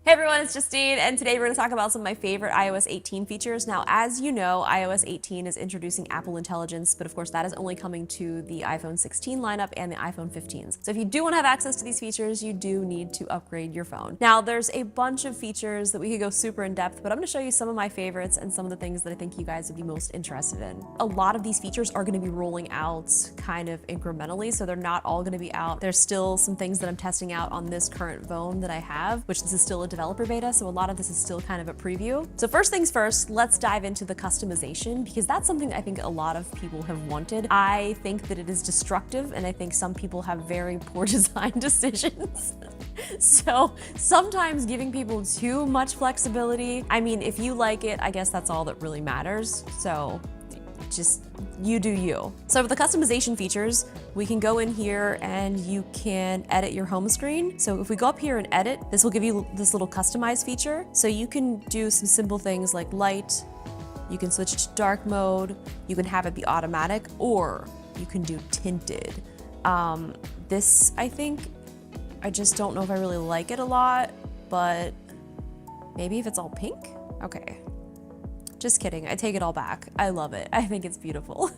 Hey everyone, it's Justine, and today we're going to talk about some of my favorite iOS 18 features. Now, as you know, iOS 18 is introducing Apple Intelligence, but of course that is only coming to the iPhone 16 lineup and the iPhone 15s. So if you do want to have access to these features, you do need to upgrade your phone. Now, there's a bunch of features that we could go super in depth, but I'm going to show you some of my favorites and some of the things that I think you guys would be most interested in. A lot of these features are going to be rolling out kind of incrementally, so they're not all going to be out. There's still some things that I'm testing out on this current phone that I have, which this is still a developer beta, so a lot of this is still kind of a preview. So first things first, let's dive into the customization, because that's something I think a lot of people have wanted. I think that it is destructive, and I think some people have very poor design decisions. So sometimes giving people too much flexibility, I mean, if you like it, I guess that's all that really matters. So just you do you. So with the customization features, we can go in here and you can edit your home screen. So if we go up here and edit, this will give you this little customize feature. So you can do some simple things like light, you can switch to dark mode, you can have it be automatic, or you can do tinted. This, I think, I just don't know if I really like it a lot, but maybe if it's all pink? Okay. Just kidding, I take it all back. I love it, I think it's beautiful.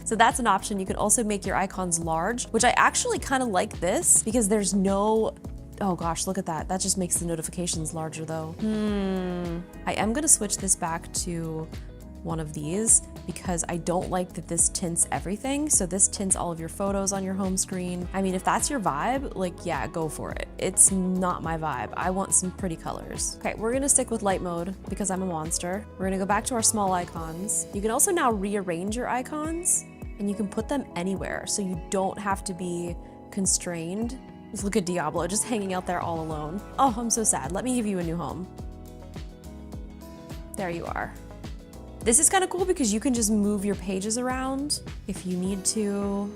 So that's an option. You can also make your icons large, which I actually kind of like this because there's no, oh gosh, look at that. That just makes the notifications larger though. I am gonna switch this back to one of these because I don't like that this tints everything. So this tints all of your photos on your home screen. I mean, if that's your vibe, like, yeah, go for it. It's not my vibe. I want some pretty colors. Okay, we're gonna stick with light mode because I'm a monster. We're gonna go back to our small icons. You can also now rearrange your icons and you can put them anywhere. So you don't have to be constrained. Just look at Diablo just hanging out there all alone. Oh, I'm so sad. Let me give you a new home. There you are. This is kind of cool because you can just move your pages around if you need to.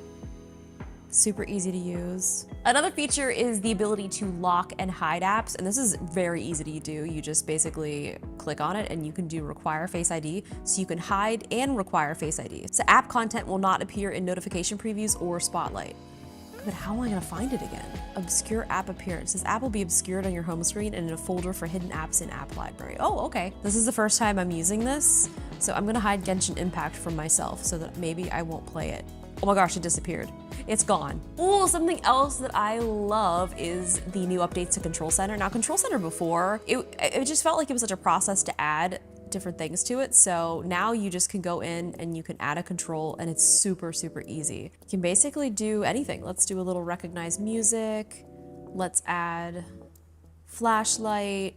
Super easy to use. Another feature is the ability to lock and hide apps, and this is very easy to do. You just basically click on it and you can do require Face ID, so you can hide and require Face ID. So app content will not appear in notification previews or Spotlight. But how am I gonna find it again? Obscure app appearance. This app will be obscured on your home screen and in a folder for hidden apps in App Library. Oh, okay. This is the first time I'm using this, so I'm gonna hide Genshin Impact from myself so that maybe I won't play it. Oh my gosh, it disappeared. It's gone. Oh, something else that I love is the new updates to Control Center. Now, Control Center before, it just felt like it was such a process to add different things to it. So now you just can go in and you can add a control and it's super, super easy. You can basically do anything. Let's do a little recognize music. Let's add flashlight,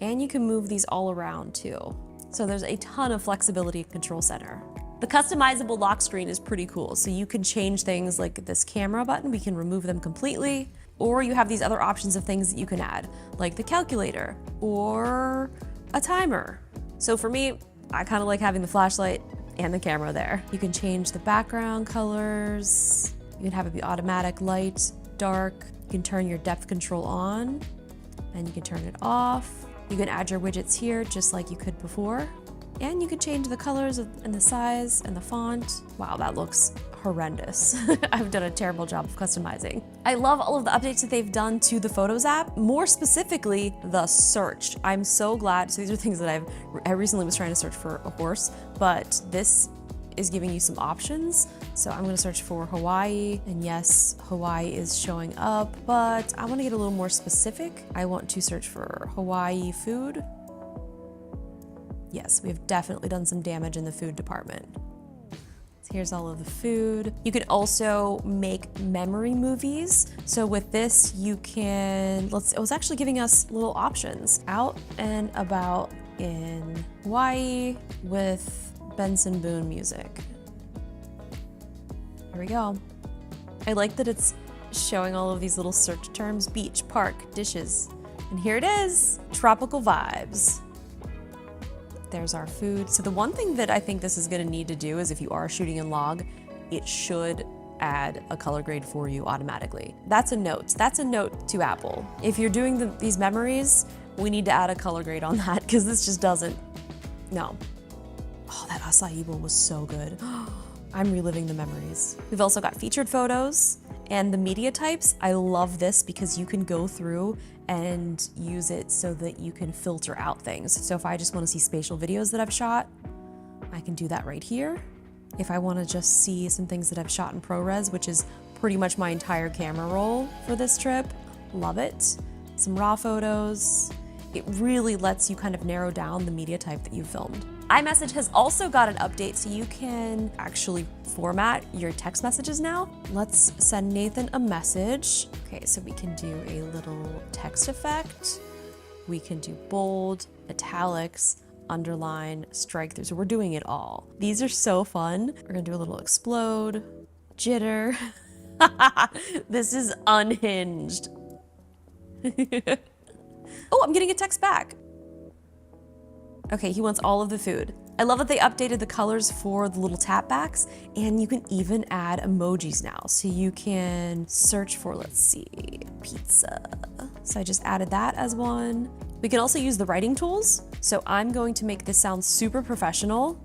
and you can move these all around too. So there's a ton of flexibility in Control Center. The customizable lock screen is pretty cool. So you can change things like this camera button, we can remove them completely, or you have these other options of things that you can add, like the calculator or a timer. So for me, I kind of like having the flashlight and the camera there. You can change the background colors. You can have it be automatic, light, dark. You can turn your depth control on and you can turn it off. You can add your widgets here just like you could before. And you can change the colors and the size and the font. Wow, that looks horrendous. I've done a terrible job of customizing. I love all of the updates that they've done to the Photos app, more specifically the search. I'm so glad. So these are things that I recently was trying to search for a horse, but this is giving you some options. So I'm gonna search for Hawaii, and yes, Hawaii is showing up, but I wanna get a little more specific. I want to search for Hawaii food. Yes, we have definitely done some damage in the food department. So here's all of the food. You can also make memory movies. So with this, you can, it was actually giving us little options. Out and about in Hawaii with Benson Boone music. Here we go. I like that it's showing all of these little search terms: beach, park, dishes. And here it is, tropical vibes. There's our food. So the one thing that I think this is gonna need to do is if you are shooting in log, it should add a color grade for you automatically. That's a note. That's a note to Apple. If you're doing these memories, we need to add a color grade on that because this just doesn't, no. Oh, that acai bowl was so good. I'm reliving the memories. We've also got featured photos and the media types. I love this because you can go through and use it so that you can filter out things. So if I just want to see spatial videos that I've shot, I can do that right here. If I want to just see some things that I've shot in ProRes, which is pretty much my entire camera roll for this trip, love it. Some raw photos. It really lets you kind of narrow down the media type that you filmed. iMessage has also got an update so you can actually format your text messages now. Let's send Nathan a message. Okay, so we can do a little text effect. We can do bold, italics, underline, strike through. So we're doing it all. These are so fun. We're gonna do a little explode, jitter. This is unhinged. Oh, I'm getting a text back. Okay, he wants all of the food. I love that they updated the colors for the little tap backs, and you can even add emojis now. So you can search for, let's see, pizza. So I just added that as one. We can also use the writing tools. So I'm going to make this sound super professional.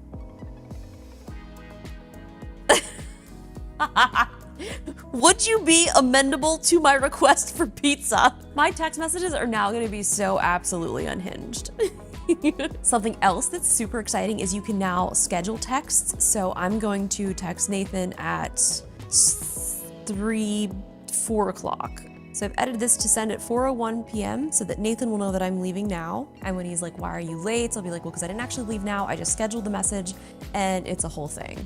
Would you be amendable to my request for pizza? My text messages are now gonna be so absolutely unhinged. Something else that's super exciting is you can now schedule texts. So I'm going to text Nathan at 4 o'clock. So I've edited this to send at 4:01 p.m. so that Nathan will know that I'm leaving now. And when he's like, why are you late? So I'll be like, well, because I didn't actually leave now. I just scheduled the message, and it's a whole thing.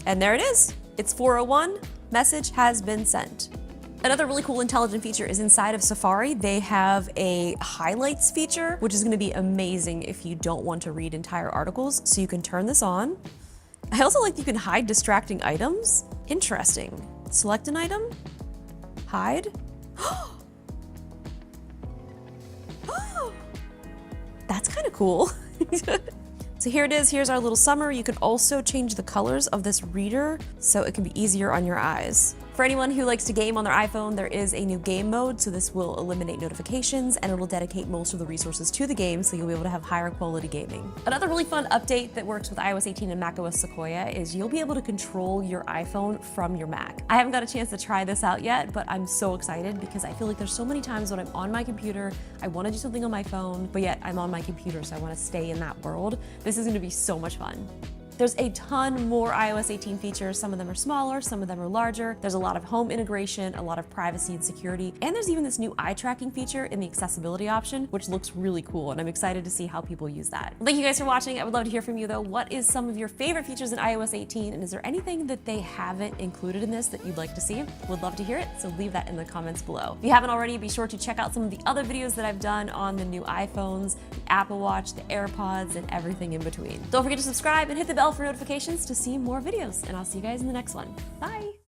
And there it is. It's 4:01, message has been sent. Another really cool intelligent feature is inside of Safari, they have a highlights feature, which is gonna be amazing if you don't want to read entire articles. So you can turn this on. I also like that you can hide distracting items. Interesting. Select an item, hide. That's kind of cool. So here it is, here's our little summary. You can also change the colors of this reader so it can be easier on your eyes. For anyone who likes to game on their iPhone, there is a new game mode, so this will eliminate notifications and it'll dedicate most of the resources to the game, so you'll be able to have higher quality gaming. Another really fun update that works with iOS 18 and macOS Sequoia is you'll be able to control your iPhone from your Mac. I haven't got a chance to try this out yet, but I'm so excited because I feel like there's so many times when I'm on my computer, I want to do something on my phone, but yet I'm on my computer, so I want to stay in that world. This is going to be so much fun. There's a ton more iOS 18 features. Some of them are smaller, some of them are larger. There's a lot of home integration, a lot of privacy and security, and there's even this new eye tracking feature in the accessibility option, which looks really cool, and I'm excited to see how people use that. Well, thank you guys for watching. I would love to hear from you though. What is some of your favorite features in iOS 18, and is there anything that they haven't included in this that you'd like to see? Would love to hear it, so leave that in the comments below. If you haven't already, be sure to check out some of the other videos that I've done on the new iPhones, the Apple Watch, the AirPods, and everything in between. Don't forget to subscribe and hit the bell for notifications to see more videos, and I'll see you guys in the next one. Bye!